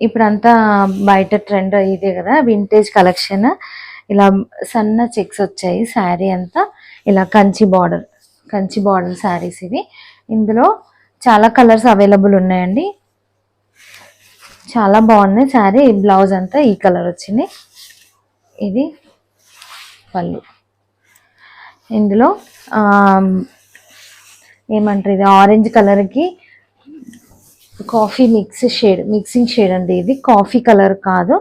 ఇప్పుడంతా బయట ట్రెండ్ ఇదే కదా, వింటేజ్ కలెక్షన్. ఇలా సన్న చెక్స్ వచ్చాయి. శారీ అంతా ఇలా కంచి బార్డర్ శారీస్ ఇవి. ఇందులో చాలా కలర్స్ అవైలబుల్ ఉన్నాయండి. చాలా బాగున్నాయి శారీ. బ్లౌజ్ అంతా ఈ కలర్ వచ్చింది. ఇది పళ్ళు. ఇందులో ఏమంటారు, ఇది ఆరెంజ్ కలర్కి కాఫీ మిక్సింగ్ షేడ్ అండి. ఇది కాఫీ కలర్ కాదు,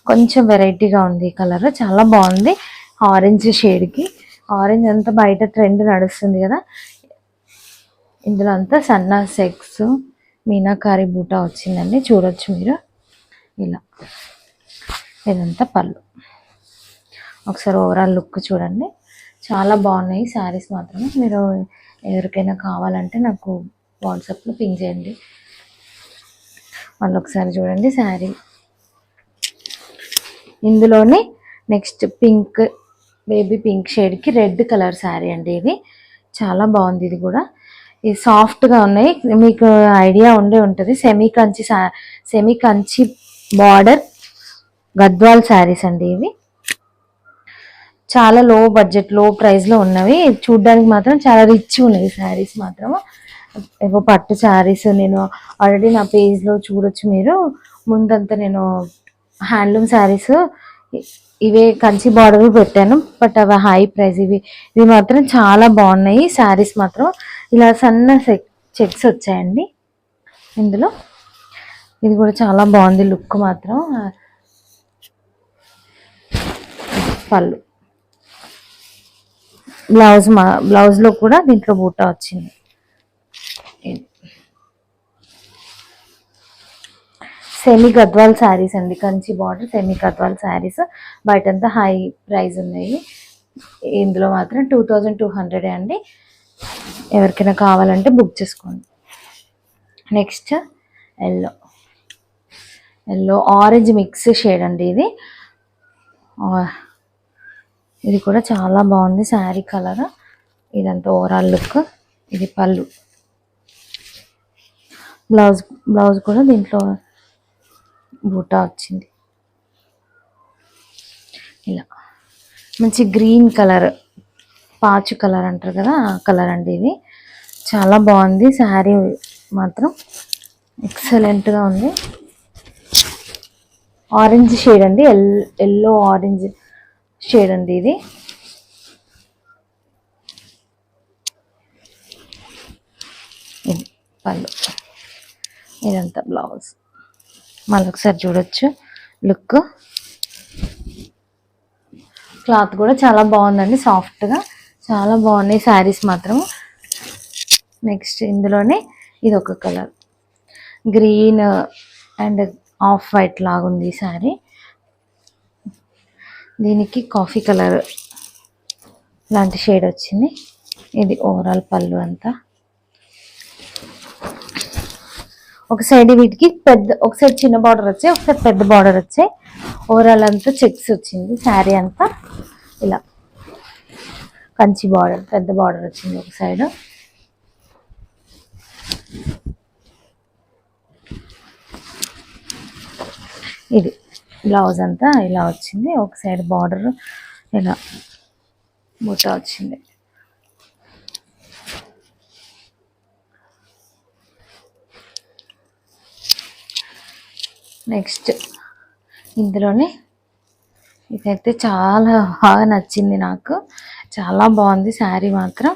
కొంచెం వెరైటీగా ఉంది ఈ కలర్. చాలా బాగుంది ఆరెంజ్ షేడ్కి. ఆరెంజ్ అంతా బయట ట్రెండ్ నడుస్తుంది కదా. ఇందులో అంతా సన్న సెక్స్ మీనాకారి బూటా వచ్చిందండి, చూడొచ్చు మీరు. ఇలా ఇదంతా పళ్ళు. ఒకసారి ఓవరాల్ లుక్ చూడండి. చాలా బాగున్నాయి శారీస్ మాత్రం. మీరు ఎవరికైనా కావాలంటే నాకు వాట్సాప్లో పింగ్ చేయండి. మళ్ళీ ఒకసారి చూడండి శారీ. ఇందులోనే నెక్స్ట్ పింక్, బేబీ పింక్ షేడ్కి రెడ్ కలర్ శారీ అండి. ఇది చాలా బాగుంది. ఇది కూడా ఇది సాఫ్ట్గా ఉన్నాయి. మీకు ఐడియా ఉంటుంది. సెమీ కంచి బార్డర్ గద్వాల్ శారీస్ అండి. ఇవి చాలా లో బడ్జెట్, లో ప్రైస్లో ఉన్నవి. చూడ్డానికి మాత్రం చాలా రిచ్ ఉన్నాయి శారీస్ మాత్రం. ఏవో పట్టు శారీస్ నేను ఆల్రెడీ నా పేజ్లో చూడొచ్చు మీరు. ముందంతా నేను హ్యాండ్లూమ్ శారీస్ ఇవే కంచి బార్డర్ పెట్టాను, బట్ అవి హై ప్రైస్. ఇవి మాత్రం చాలా బాగున్నాయి శారీస్ మాత్రం. ఇలా సన్న చెక్స్ వచ్చాయండి ఇందులో. ఇది కూడా చాలా బాగుంది లుక్ మాత్రం. పళ్ళు. బ్లౌజ్లో కూడా దీంట్లో బూటా వచ్చింది. సెమీ గద్వాల్ శారీస్ అండి, కంచి బార్డర్ సెమీ గద్వాల్ శారీస్. బయటంతా హై ప్రైస్ ఉన్నాయి. ఇందులో మాత్రం 2200 అండి. ఎవరికైనా కావాలంటే బుక్ చేసుకోండి. Next yellow orange mix shade అండి. ఇది కూడా చాలా బాగుంది శారీ కలర్. ఇదంతా ఓవరాల్ లుక్. ఇది పళ్ళు. బ్లౌజ్ కూడా దీంట్లో బూటా వచ్చింది. ఇలా మంచి గ్రీన్ కలర్, పాచు కలర్ అంటారు కదా, ఆ కలర్ అండి. ఇది చాలా బాగుంది శారీ మాత్రం. ఎక్సలెంట్గా ఉంది. ఆరెంజ్ షేడ్ అండి, ఎల్లో ఆరెంజ్ షేడ్ అండి. ఇది పళ్ళు. ఇదంతా బ్లౌజ్. మళ్ళీ ఒకసారి చూడొచ్చు లుక్. క్లాత్ కూడా చాలా బాగుందండి, సాఫ్ట్గా చాలా బాగున్నాయి శారీస్ మాత్రం. నెక్స్ట్ ఇందులోనే ఇది ఒక colour, green and off white లాగా ఉంది శారీ. దీనికి కాఫీ కలర్ లాంటి షేడ్ వచ్చింది. ఇది ఓవరాల్ పళ్ళు అంతా. ఒక సైడ్ వీటికి ఒక సైడ్ చిన్న బార్డర్ వచ్చాయి, ఒక సైడ్ పెద్ద బార్డర్ వచ్చాయి. ఓవరాల్ అంతా చెక్స్ వచ్చింది శారీ అంతా. ఇలా కంచి బార్డర్, పెద్ద బార్డర్ వచ్చింది ఒక సైడ్. ఇది బ్లౌజ్ అంతా ఇలా వచ్చింది. ఒక సైడ్ బార్డర్ ఇలా బూటా వచ్చింది. నెక్స్ట్ ఇందులోనే ఇదైతే చాలా బాగా నచ్చింది నాకు. చాలా బాగుంది శారీ మాత్రం.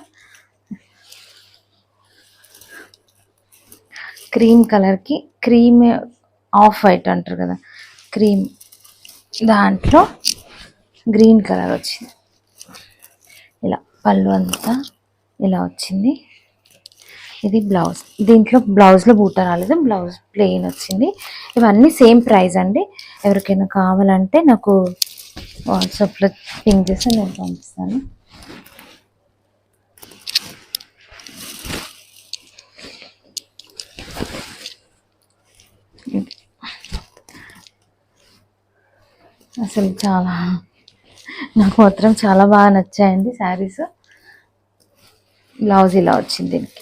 క్రీమ్ కలర్కి, క్రీమ్ ఆఫ్ వైట్ అంటారు కదా, క్రీమ్ దాంట్లో గ్రీన్ కలర్ వచ్చింది. ఇలా పళ్ళు అంతా ఇలా వచ్చింది. ఇది బ్లౌజ్. దీంట్లో బ్లౌజ్లో బూటా రాలేదు, బ్లౌజ్ ప్లెయిన్ వచ్చింది. ఇవన్నీ సేమ్ ప్రైస్ అండి. ఎవరికైనా కావాలంటే నాకు వాట్సాప్లో పింగ్ చేసి నేను పంపిస్తాను. అసలు నాకు మాత్రం చాలా బాగా నచ్చాయండి శారీస్. బ్లౌజ్ ఇలా వచ్చింది దీనికి.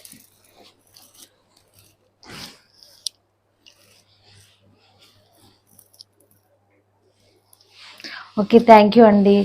ఓకే, థ్యాంక్ యూ అండి.